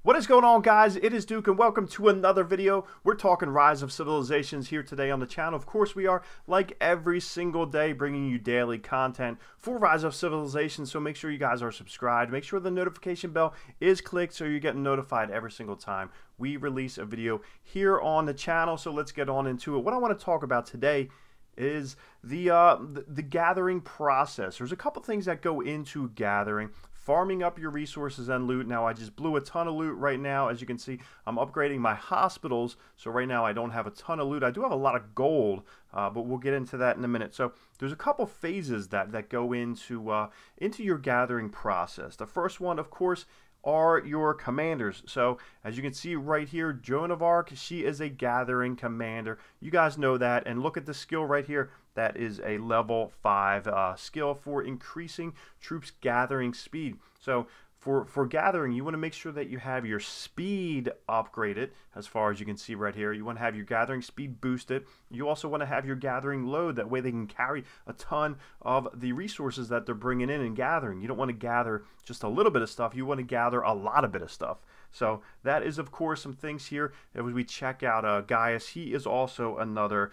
What is going on, guys? It is Duke and welcome to another video. We're talking Rise of Civilizations here today on the channel. Of course we are, like every single day, bringing you daily content for Rise of Civilizations, so make sure you guys are subscribed. Make sure the notification bell is clicked so you're getting notified every single time we release a video here on the channel. So let's get on into it. What I want to talk about today is the gathering process. There's a couple things that go into gathering. Farming up your resources and loot. Now I just blew a ton of loot right now. As you can see, I'm upgrading my hospitals, so right now I don't have a ton of loot. I do have a lot of gold, but we'll get into that in a minute. So there's a couple phases that go into your gathering process. The first one, of course, are your commanders. So as you can see right here, Joan of Arc, she is a gathering commander. You guys know that, and look at the skill right here. That is a level 5 skill for increasing troops gathering speed. So for gathering, you want to make sure that you have your speed upgraded, as far as you can see right here. You want to have your gathering speed boosted. You also want to have your gathering load. That way they can carry a ton of the resources that they're bringing in and gathering. You don't want to gather just a little bit of stuff. You want to gather a lot of stuff. So that is, of course, some things here. As we check out Gaius, he is also another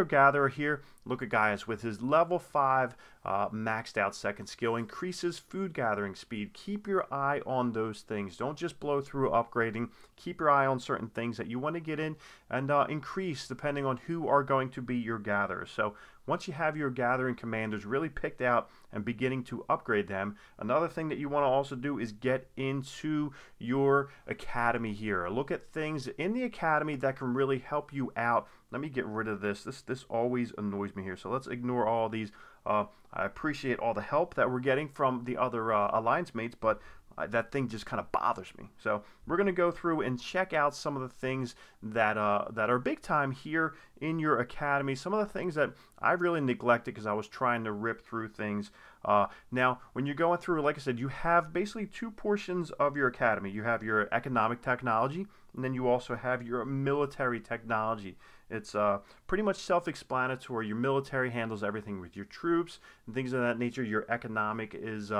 gatherer here. Look at Gaius with his level 5 maxed out second skill, increases food gathering speed. Keep your eye on those things. Don't just blow through upgrading. Keep your eye on certain things that you want to get in and increase depending on who are going to be your gatherers. So once you have your gathering commanders really picked out and beginning to upgrade them, another thing that you want to also do is get into your academy here. Look at things in the academy that can really help you out. Let me get rid of this. This always annoys me here. So let's ignore all these. I appreciate all the help that we're getting from the other alliance mates, but that thing just kind of bothers me. So we're going to go through and check out some of the things that are big time here in your academy. Some of the things that I really neglected because I was trying to rip through things. Now, when you're going through, like I said, you have basically two portions of your academy. You have your economic technology, and then you also have your military technology. It's pretty much self-explanatory. Your military handles everything with your troops and things of that nature. Your economic is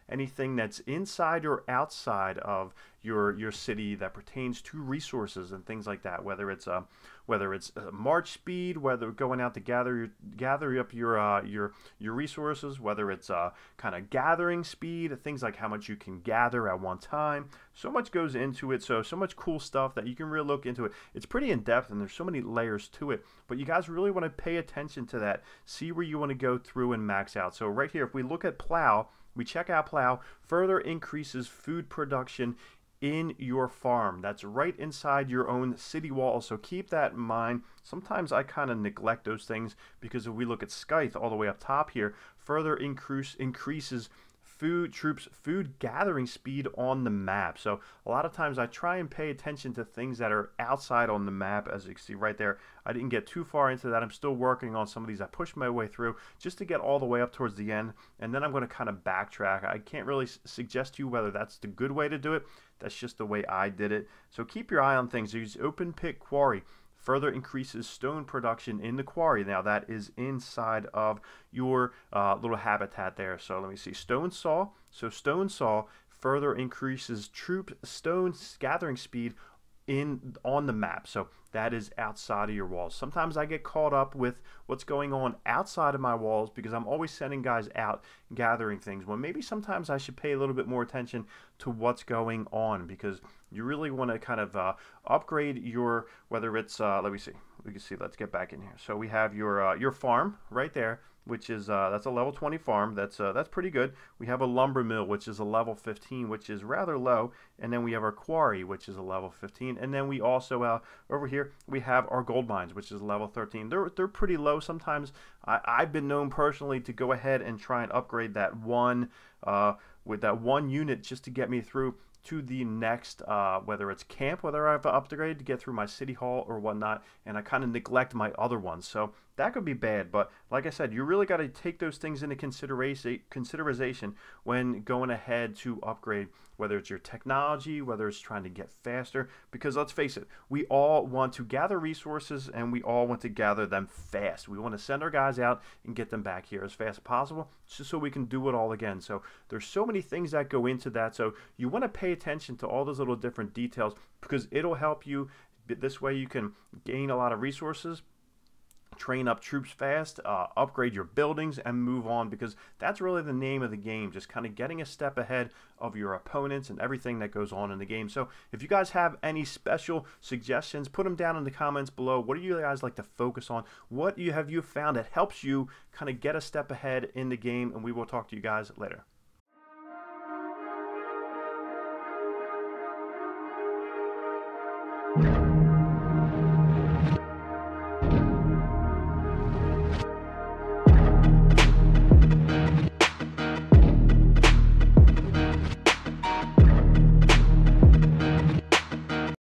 anything that's inside or outside of your city that pertains to resources and things like that. Whether it's march speed, whether going out to gather up your resources, whether it's kind of gathering speed, things like how much you can gather at one time. So much goes into it. So much cool stuff that you can really look into it. It's pretty in depth, and there's so many layers to it. But you guys really want to pay attention to that. See where you want to go through and max out. So right here, if we look at plow, we check out plow, further increases food production in your farm. That's right inside your own city wall, so keep that in mind. Sometimes I kind of neglect those things because if we look at Scythe all the way up top here, further increases food gathering speed on the map. So a lot of times I try and pay attention to things that are outside on the map. As you can see right there, I didn't get too far into that. I'm still working on some of these. I pushed my way through just to get all the way up towards the end, and then I'm going to kind of backtrack. I can't really suggest to you whether that's the good way to do it. That's just the way I did it. So keep your eye on things. Use open pit quarry. Further increases stone production in the quarry. Now that is inside of your little habitat there. So let me see. Stone saw. So stone saw further increases troop stone gathering speed on the map. So that is outside of your walls. Sometimes I get caught up with what's going on outside of my walls because I'm always sending guys out gathering things, when maybe sometimes I should pay a little bit more attention to what's going on, because you really want to kind of upgrade your, whether it's let me see, let's get back in here. So we have your farm right there, which is that's a level 20 farm. That's pretty good. We have a lumber mill, which is a level 15, which is rather low, and then we have our quarry, which is a level 15, and then we also over here we have our gold mines, which is level 13. They're pretty low. Sometimes I've been known personally to go ahead and try and upgrade that one with that one unit just to get me through to the next, whether it's camp, whether I've upgraded to get through my city hall or whatnot, and I kind of neglect my other ones. So that could be bad. But like I said, you really got to take those things into consideration when going ahead to upgrade, whether it's your technology, whether it's trying to get faster, because let's face it, we all want to gather resources and we all want to gather them fast. We want to send our guys out and get them back here as fast as possible, just so we can do it all again. So there's so many things that go into that. So you want to pay attention to all those little different details, because it'll help you. This way you can gain a lot of resources, train up troops fast, upgrade your buildings, and move on, because that's really the name of the game, just kind of getting a step ahead of your opponents and everything that goes on in the game. So if you guys have any special suggestions, put them down in the comments below. What do you guys like to focus on? What have you found that helps you kind of get a step ahead in the game? And we will talk to you guys later.